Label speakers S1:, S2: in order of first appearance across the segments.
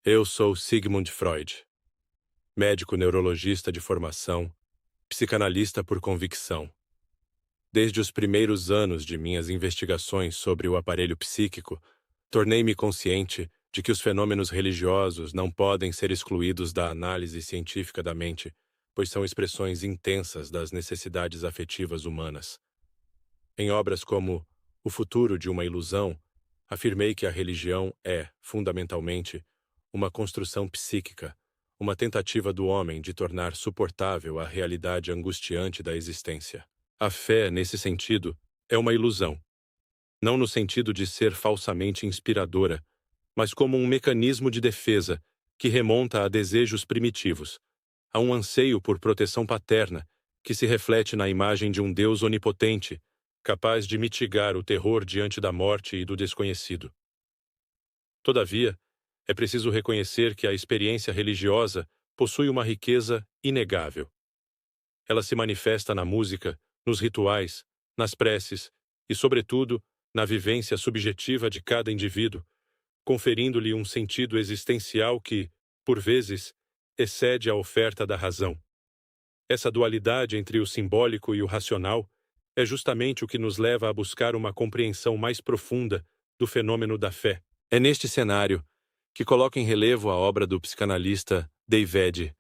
S1: Eu sou Sigmund Freud, médico neurologista de formação, psicanalista por convicção. Desde os primeiros anos de minhas investigações sobre o aparelho psíquico, tornei-me consciente de que os fenômenos religiosos não podem ser excluídos da análise científica da mente, pois são expressões intensas das necessidades afetivas humanas. Em obras como O Futuro de uma Ilusão, afirmei que a religião é, fundamentalmente, uma construção psíquica, uma tentativa do homem de tornar suportável a realidade angustiante da existência. A fé, nesse sentido, é uma ilusão, não no sentido de ser falsamente inspiradora, mas como um mecanismo de defesa que remonta a desejos primitivos, a um anseio por proteção paterna que se reflete na imagem de um Deus onipotente, capaz de mitigar o terror diante da morte e do desconhecido. Todavia, é preciso reconhecer que a experiência religiosa possui uma riqueza inegável. Ela se manifesta na música, nos rituais, nas preces e, sobretudo, na vivência subjetiva de cada indivíduo, conferindo-lhe um sentido existencial que, por vezes, excede a oferta da razão. Essa dualidade entre o simbólico e o racional é justamente o que nos leva a buscar uma compreensão mais profunda do fenômeno da fé. É neste cenário que coloca em relevo a obra do psicanalista David,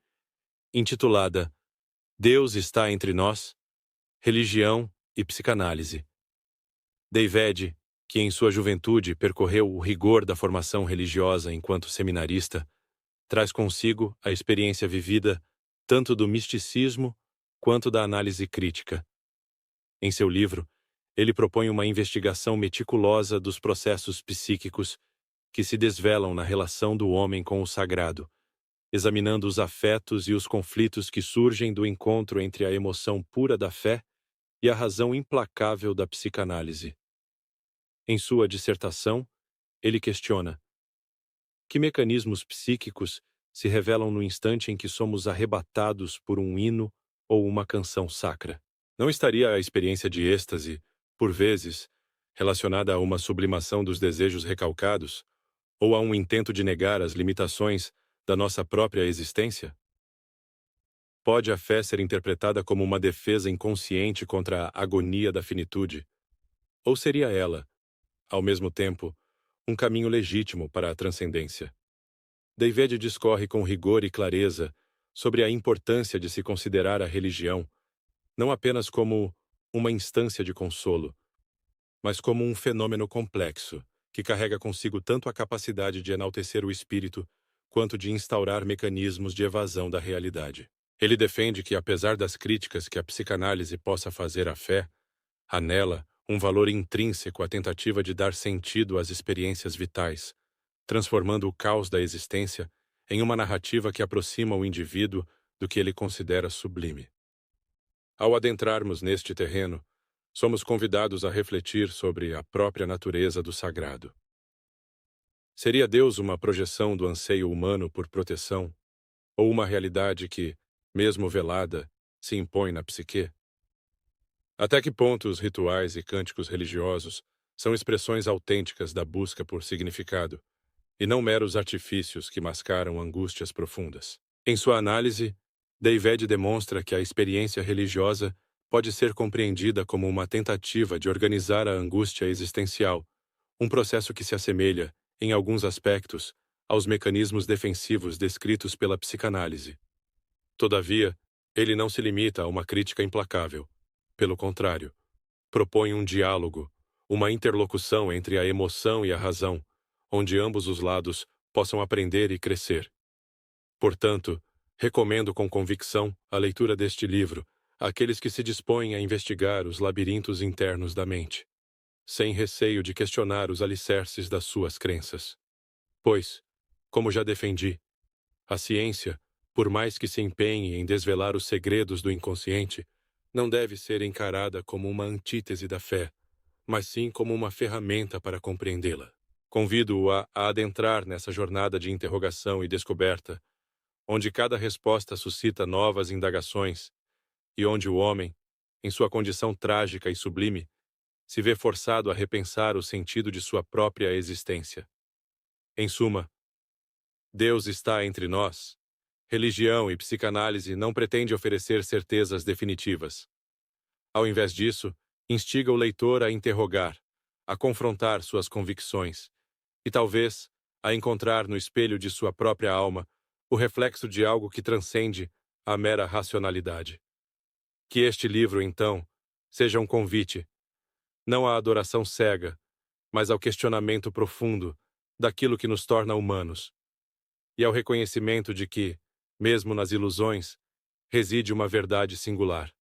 S1: intitulada Deus está entre nós, religião e psicanálise. David, que em sua juventude percorreu o rigor da formação religiosa enquanto seminarista, traz consigo a experiência vivida tanto do misticismo quanto da análise crítica. Em seu livro, ele propõe uma investigação meticulosa dos processos psíquicos que se desvelam na relação do homem com o sagrado, examinando os afetos e os conflitos que surgem do encontro entre a emoção pura da fé e a razão implacável da psicanálise. Em sua dissertação, ele questiona: que mecanismos psíquicos se revelam no instante em que somos arrebatados por um hino ou uma canção sacra? Não estaria a experiência de êxtase, por vezes, relacionada a uma sublimação dos desejos recalcados, ou a um intento de negar as limitações da nossa própria existência? Pode a fé ser interpretada como uma defesa inconsciente contra a agonia da finitude? Ou seria ela, ao mesmo tempo, um caminho legítimo para a transcendência? David discorre com rigor e clareza sobre a importância de se considerar a religião não apenas como uma instância de consolo, mas como um fenômeno complexo, que carrega consigo tanto a capacidade de enaltecer o espírito, quanto de instaurar mecanismos de evasão da realidade. Ele defende que, apesar das críticas que a psicanálise possa fazer à fé, há nela um valor intrínseco à tentativa de dar sentido às experiências vitais, transformando o caos da existência em uma narrativa que aproxima o indivíduo do que ele considera sublime. Ao adentrarmos neste terreno, somos convidados a refletir sobre a própria natureza do sagrado. Seria Deus uma projeção do anseio humano por proteção, ou uma realidade que, mesmo velada, se impõe na psique? Até que ponto os rituais e cânticos religiosos são expressões autênticas da busca por significado, e não meros artifícios que mascaram angústias profundas? Em sua análise, David demonstra que a experiência religiosa pode ser compreendida como uma tentativa de organizar a angústia existencial, um processo que se assemelha, em alguns aspectos, aos mecanismos defensivos descritos pela psicanálise. Todavia, ele não se limita a uma crítica implacável. Pelo contrário, propõe um diálogo, uma interlocução entre a emoção e a razão, onde ambos os lados possam aprender e crescer. Portanto, recomendo com convicção a leitura deste livro àqueles que se dispõem a investigar os labirintos internos da mente, sem receio de questionar os alicerces das suas crenças. Pois, como já defendi, a ciência, por mais que se empenhe em desvelar os segredos do inconsciente, não deve ser encarada como uma antítese da fé, mas sim como uma ferramenta para compreendê-la. Convido-o a adentrar nessa jornada de interrogação e descoberta, onde cada resposta suscita novas indagações e onde o homem, em sua condição trágica e sublime, se vê forçado a repensar o sentido de sua própria existência. Em suma, Deus está entre nós. Religião e psicanálise não pretende oferecer certezas definitivas. Ao invés disso, instiga o leitor a interrogar, a confrontar suas convicções e, talvez, a encontrar no espelho de sua própria alma o reflexo de algo que transcende a mera racionalidade. Que este livro, então, seja um convite, não à adoração cega, mas ao questionamento profundo daquilo que nos torna humanos, e ao reconhecimento de que, mesmo nas ilusões, reside uma verdade singular.